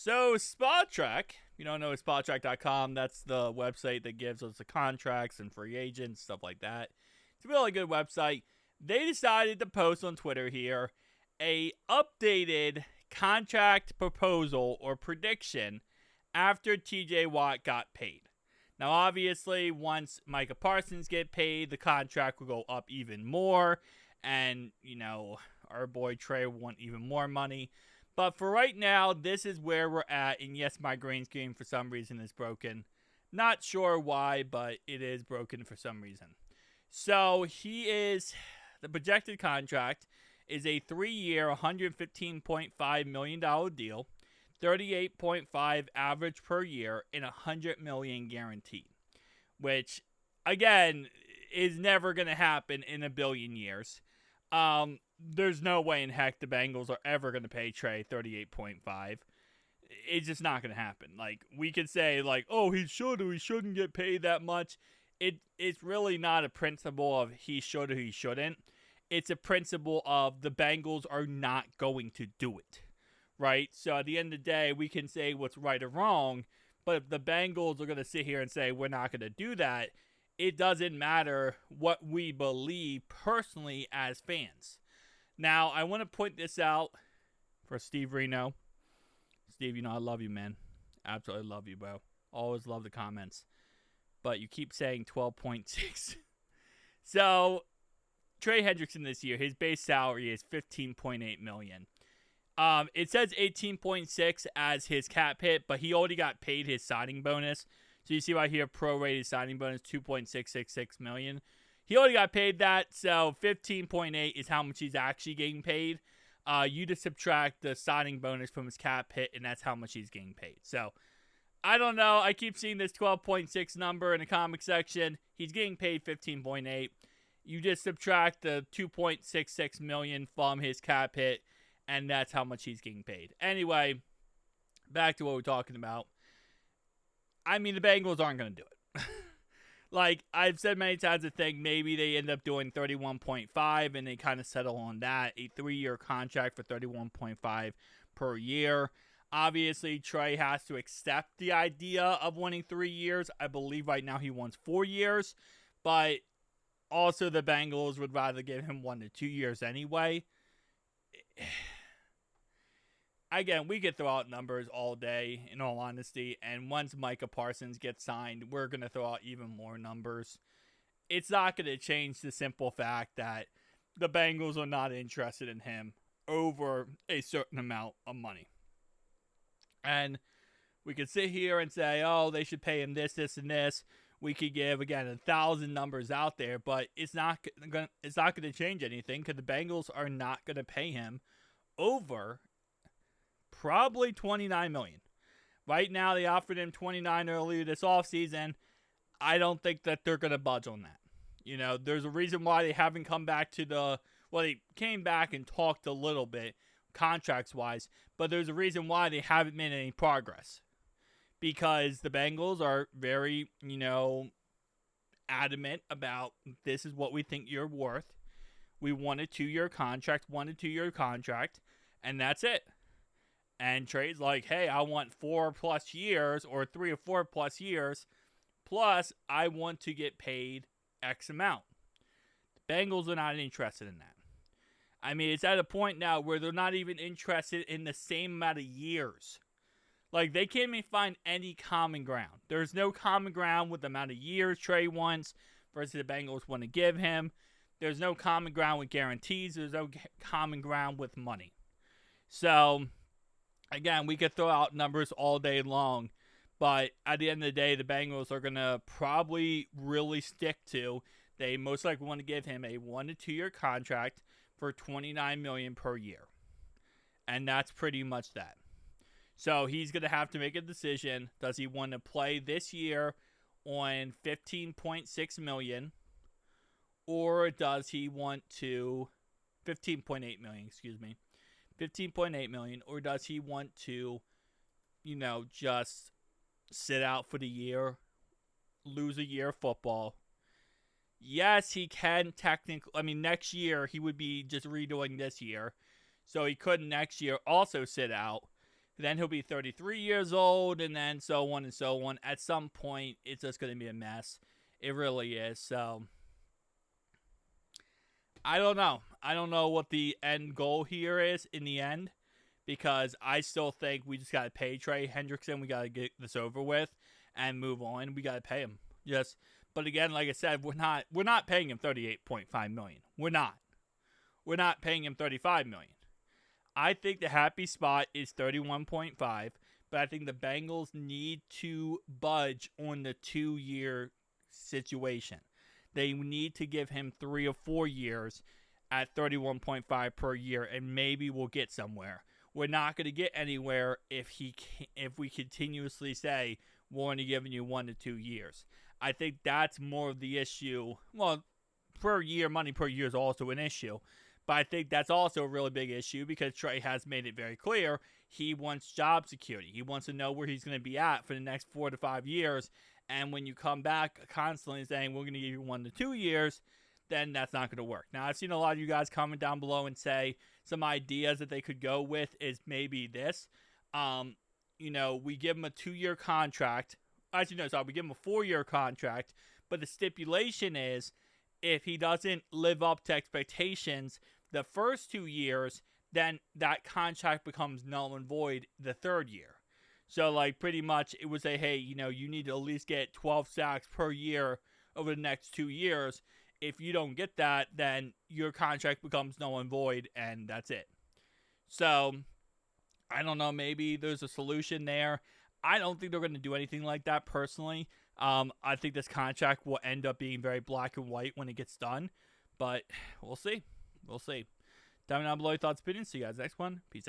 So SpotTrack, if you don't know SpotTrack.com, that's the website that gives us the contracts and free agents, stuff like that. It's a really good website. They decided to post on Twitter here a updated contract proposal or prediction after TJ Watt got paid. Now, obviously, once Micah Parsons get paid, the contract will go up even more. And, our boy Trey will want even more money. But for right now, this is where we're at. And yes, my green screen for some reason is broken. Not sure why, but it is broken for some reason. So the projected contract is a 3-year, $115.5 million deal. 38.5 average per year and $100 million guaranteed, which again is never going to happen in a billion years. There's no way in heck the Bengals are ever going to pay Trey 38.5. It's just not going to happen. Like, we could say oh, he should or he shouldn't get paid that much. It's really not a principle of he should or he shouldn't. It's a principle of the Bengals are not going to do it. Right? So at the end of the day, we can say what's right or wrong, but if the Bengals are going to sit here and say we're not going to do that, it doesn't matter what we believe personally as fans. Now, I want to point this out for Steve Reno. Steve, I love you, man. Absolutely love you, bro. Always love the comments. But you keep saying 12.6. So, Trey Hendrickson this year, his base salary is $15.8 million. It says 18.6 as his cap hit, but he already got paid his signing bonus. So you see right here, prorated signing bonus, $2.666 million. He already got paid that, so 15.8 is how much he's actually getting paid. You just subtract the signing bonus from his cap hit, and that's how much he's getting paid. So I don't know. I keep seeing this 12.6 number in the comic section. He's getting paid 15.8. You just subtract the $2.66 million from his cap hit, and that's how much he's getting paid. Anyway, back to what we're talking about. I mean, the Bengals aren't going to do it. Like, I've said many times, I think maybe they end up doing 31.5, and they kind of settle on that. A 3-year contract for 31.5 per year. Obviously, Trey has to accept the idea of winning 3 years. I believe right now he wants 4 years. But also, the Bengals would rather give him 1 to 2 years anyway. Again, we could throw out numbers all day, in all honesty, and once Micah Parsons gets signed, we're going to throw out even more numbers. It's not going to change the simple fact that the Bengals are not interested in him over a certain amount of money. And we could sit here and say, oh, they should pay him this, this, and this. We could give, again, 1,000 numbers out there, but it's not going to change anything because the Bengals are not going to pay him over probably $29 million. Right now, they offered him $29 earlier this offseason. I don't think that they're going to budge on that. There's a reason why they haven't come back to they came back and talked a little bit, contracts-wise, but there's a reason why they haven't made any progress. Because the Bengals are very, adamant about this is what we think you're worth. We want a 2-year contract, 1 to 2 year contract, and that's it. And Trey's like, hey, I want 4+ years or 3 or 4+ years, plus I want to get paid X amount. The Bengals are not interested in that. I mean, it's at a point now where they're not even interested in the same amount of years. Like, they can't even find any common ground. There's no common ground with the amount of years Trey wants versus the Bengals want to give him. There's no common ground with guarantees. There's no common ground with money. So, again, we could throw out numbers all day long, but at the end of the day, the Bengals are going to probably really stick to, they most likely want to give him a 1 to 2 year contract for $29 million per year. And that's pretty much that. So he's going to have to make a decision. Does he want to play this year on $15.6 million, or does he want to $15.8 million, $15.8 million, or does he want to, just sit out for the year, lose a year of football? Yes, he can technically. Next year he would be just redoing this year, so he could next year also sit out Then he'll be 33 years old, and then so on and so on. At some point, it's just going to be a mess. It really is. So, I don't know. I don't know what the end goal here is in the end, because I still think we just got to pay Trey Hendrickson. We got to get this over with and move on. We got to pay him. Yes. But again, like I said, we're not paying him $38.5 million. We're not. We're not paying him $35 million. I think the happy spot is 31.5, but I think the Bengals need to budge on the 2-year situation. They need to give him 3 or 4 years at 31.5 per year, and maybe we'll get somewhere. We're not going to get anywhere if we continuously say we're only giving you 1 to 2 years. I think that's more of the issue. Well, per year, money per year is also an issue. But I think that's also a really big issue because Trey has made it very clear he wants job security. He wants to know where he's going to be at for the next 4 to 5 years. And when you come back constantly saying we're going to give you 1 to 2 years, then that's not going to work. Now, I've seen a lot of you guys comment down below and say some ideas that they could go with is maybe this. We give him a 2-year contract. Actually, no, sorry, we give him a 4-year contract. But the stipulation is if he doesn't live up to expectations the first 2 years, then that contract becomes null and void the 3rd year. So, pretty much it would say, hey, you need to at least get 12 sacks per year over the next 2 years. If you don't get that, then your contract becomes null and void, and that's it. So, I don't know, maybe there's a solution there. I don't think they're going to do anything like that personally. I think this contract will end up being very black and white when it gets done. But we'll see. We'll see. Down below your thoughts, opinions. See you guys next one. Peace out.